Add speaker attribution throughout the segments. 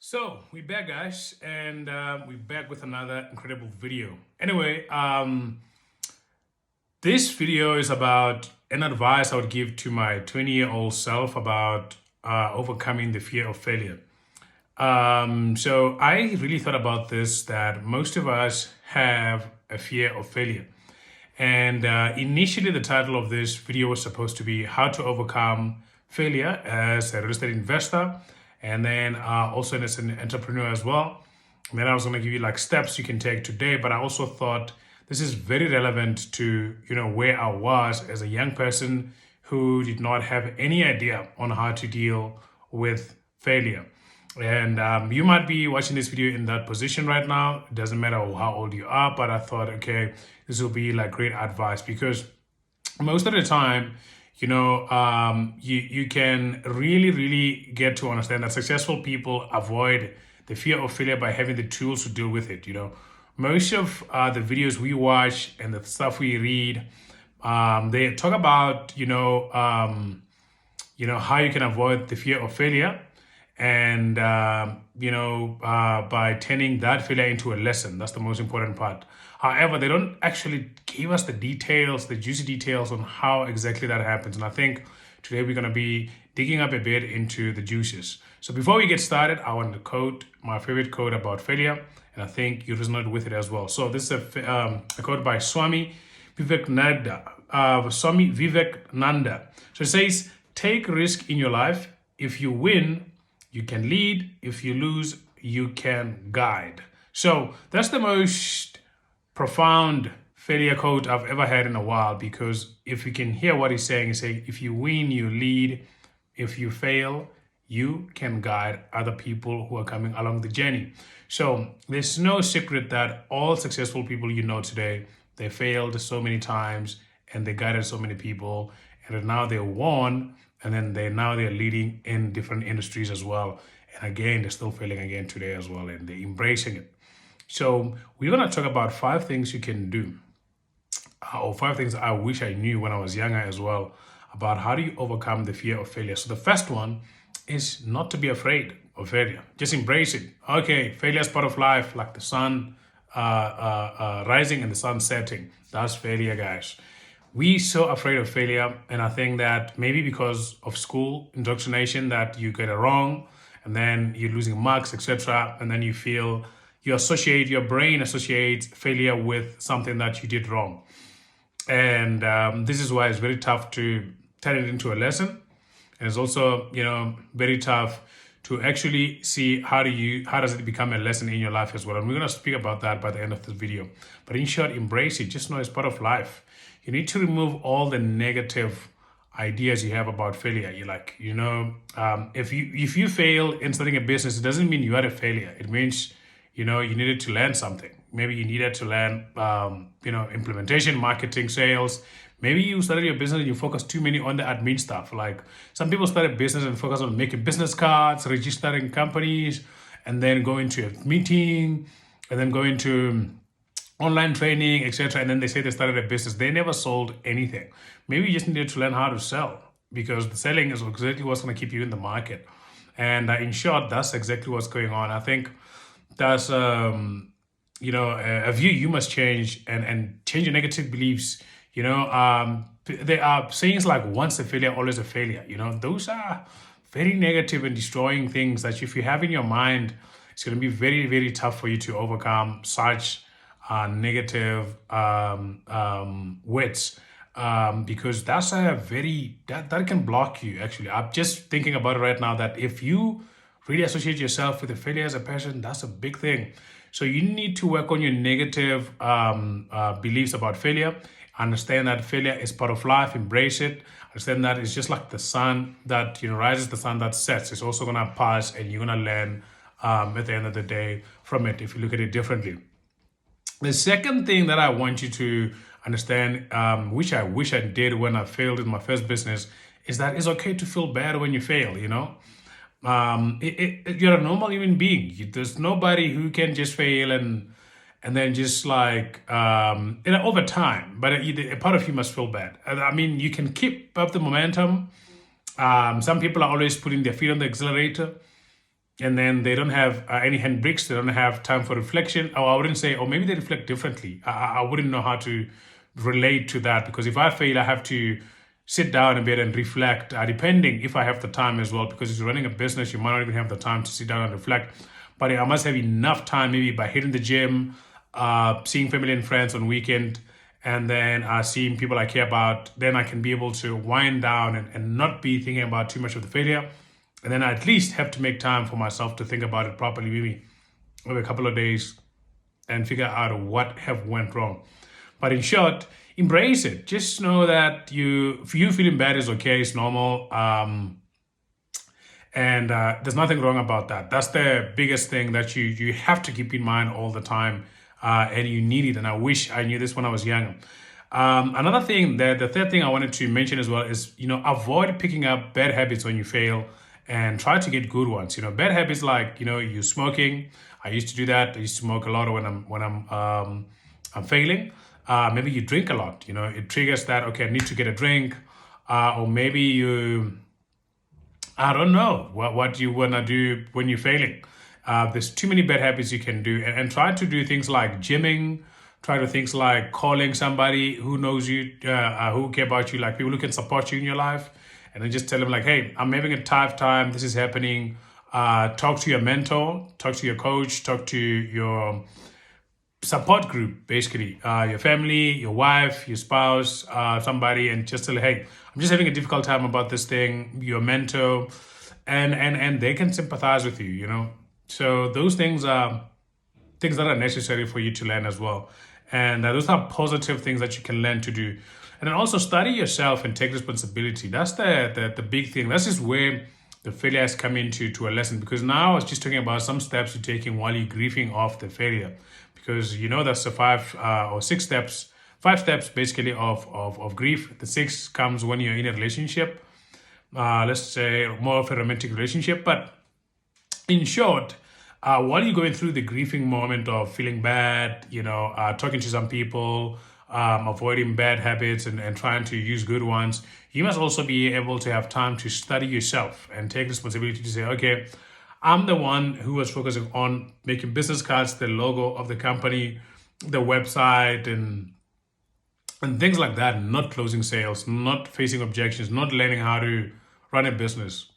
Speaker 1: So we're back, guys, and we're back with another incredible video. Anyway, this video is about an advice I would give to my 20-year-old self about overcoming the fear of failure. So I really thought about this, that most of us have a fear of failure. And initially, the title of this video was supposed to be How to Overcome Failure as a Real Estate Investor, and then also as an entrepreneur as well. And then I was going to give you like steps you can take today, but I also thought this is very relevant to where I was as a young person who did not have any idea on how to deal with failure. And you might be watching this video in that position right now. It doesn't matter how old you are, but I thought, okay, this will be like great advice, because most of the time, you can really get to understand that successful people avoid the fear of failure by having the tools to deal with it. Most of the videos we watch and the stuff we read, they talk about how you can avoid the fear of failure, and by turning that failure into a lesson. That's the most important part. However, they don't actually give us the details, the juicy details on how exactly that happens. And I think today we're going to be digging up a bit into the juices. So before we get started, I want to quote my favorite quote about failure, and I think you resonate with it as well. So this is a quote by Swami Vivekananda. So it says, "Take risk in your life. If you win, you can lead. If you lose, you can guide." So that's the most profound failure quote I've ever had in a while, because if you can hear what he's saying, if you win, you lead. If you fail, you can guide other people who are coming along the journey. So there's no secret that all successful people today, they failed so many times and they guided so many people, and now they won, and then they're leading in different industries as well. And again, they're still failing again today as well, and they're embracing it. So we're going to talk about 5 things you can do, or 5 things I wish I knew when I was younger as well, about how do you overcome the fear of failure. So the first one is not to be afraid of failure. Just embrace it. Okay, failure is part of life, like the sun rising and the sun setting. That's failure, guys. We so afraid of failure, and I think that maybe because of school indoctrination, that you get it wrong and then you're losing marks, etc., and then your brain associates failure with something that you did wrong. And this is why it's very tough to turn it into a lesson. And it's also, very tough to actually see how does it become a lesson in your life as well. And we're going to speak about that by the end of this video. But in short, embrace it. Just know it's part of life. You need to remove all the negative ideas you have about failure. If you fail in starting a business, it doesn't mean you are a failure. It means you needed to learn something. Maybe you needed to learn implementation, marketing, sales. Maybe you started your business and you focus too many on the admin stuff. Like some people start a business and focus on making business cards, registering companies, and then go into a meeting, and then go into online training, etc. And then they say they started a business. They never sold anything. Maybe you just needed to learn how to sell, because the selling is exactly what's going to keep you in the market. And in short, that's exactly what's going on. I think that's a view you must change, and change your negative beliefs. There are sayings like once a failure, always a failure. Those are very negative and destroying things that if you have in your mind, it's going to be very, very tough for you to overcome such negative words, because that's that can block you. Actually, I'm just thinking about it right now, that if you really associate yourself with a failure as a person, that's a big thing. So you need to work on your negative beliefs about failure. Understand that failure is part of life. Embrace it. Understand that it's just like the sun that rises, the sun that sets. It's also going to pass, and you're going to learn at the end of the day from it if you look at it differently. The second thing that I want you to understand, which I wish I did when I failed in my first business, is that it's okay to feel bad when you fail. You're a normal human being. There's nobody who can just fail and then just like over time. But a part of you must feel bad. I mean, you can keep up the momentum. Some people are always putting their feet on the accelerator. and then they don't have any handbrakes, they don't have time for reflection. Or I wouldn't say, or maybe they reflect differently. I wouldn't know how to relate to that, because if I fail, I have to sit down a bit and reflect, depending if I have the time as well, because if you're running a business, you might not even have the time to sit down and reflect. But I must have enough time, maybe by hitting the gym, seeing family and friends on weekend, and then seeing people I care about. Then I can be able to wind down and not be thinking about too much of the failure. And then I at least have to make time for myself to think about it properly, maybe over a couple of days, and figure out what have went wrong. But in short, embrace it. Just know that you feeling bad is okay, it's normal. And there's nothing wrong about that. That's the biggest thing that you have to keep in mind all the time, and you need it. And I wish I knew this when I was young. Another thing, the third thing I wanted to mention as well is, avoid picking up bad habits when you fail, and try to get good ones. Bad habits like, you smoking. I used to do that. I used to smoke a lot when I'm failing. Maybe you drink a lot. It triggers that, okay, I need to get a drink. Or maybe I don't know what you want to do when you're failing. There's too many bad habits you can do, and try to do things like gymming. Try to things like calling somebody who knows you, who care about you, like people who can support you in your life, and then just tell them like, hey, I'm having a tough time. This is happening. Talk to your mentor, talk to your coach, talk to your support group, basically, your family, your wife, your spouse, somebody, and just tell, hey, I'm just having a difficult time about this thing, your mentor, and they can sympathize with you, So those things are things that are necessary for you to learn as well. And those are positive things that you can learn to do. And then also study yourself and take responsibility. That's the big thing. That's just where the failure has come into a lesson, because now I was just talking about some steps you're taking while you're grieving off the failure, because that's the 5 steps basically of grief. The 6 comes when you're in a relationship, let's say more of a romantic relationship. But in short, while you're going through the grieving moment of feeling bad, talking to some people, avoiding bad habits and trying to use good ones, you must also be able to have time to study yourself and take responsibility to say, okay, I'm the one who was focusing on making business cards, the logo of the company, the website, and things like that, not closing sales, not facing objections, not learning how to run a business.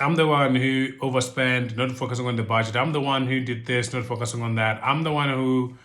Speaker 1: I'm the one who overspent, not focusing on the budget. I'm the one who did this, not focusing on that. I'm the one who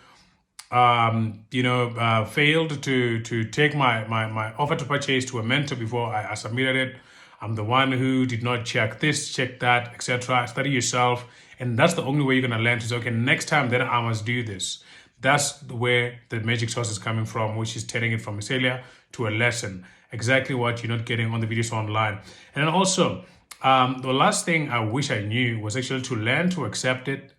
Speaker 1: failed to take my offer to purchase to a mentor before I submitted it. I'm the one who did not check this, check that, etc. Study yourself. And that's the only way you're going to learn to say, okay, next time then I must do this. That's where the magic sauce is coming from, which is turning it from a failure to a lesson. Exactly what you're not getting on the videos online. And then also, the last thing I wish I knew was actually to learn to accept it.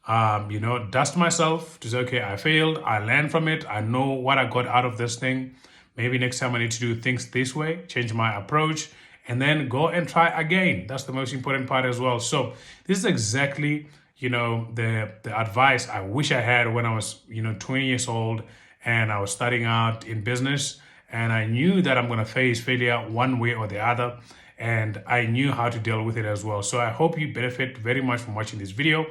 Speaker 1: Dust myself to say, okay, I failed. I learned from it. I know what I got out of this thing. Maybe next time I need to do things this way, change my approach, and then go and try again. That's the most important part as well. So this is exactly, the advice I wish I had when I was, 20 years old and I was starting out in business, and I knew that I'm going to face failure one way or the other, and I knew how to deal with it as well. So I hope you benefit very much from watching this video.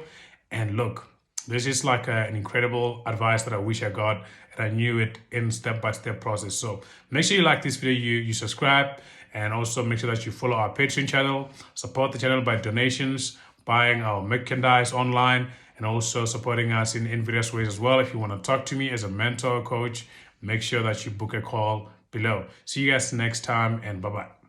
Speaker 1: And look, this is like an incredible advice that I wish I got, and I knew it in step-by-step process. So make sure you like this video, you subscribe, and also make sure that you follow our Patreon channel, support the channel by donations, buying our merchandise online, and also supporting us in various ways as well. If you want to talk to me as a mentor or coach, make sure that you book a call below. See you guys next time, and bye-bye.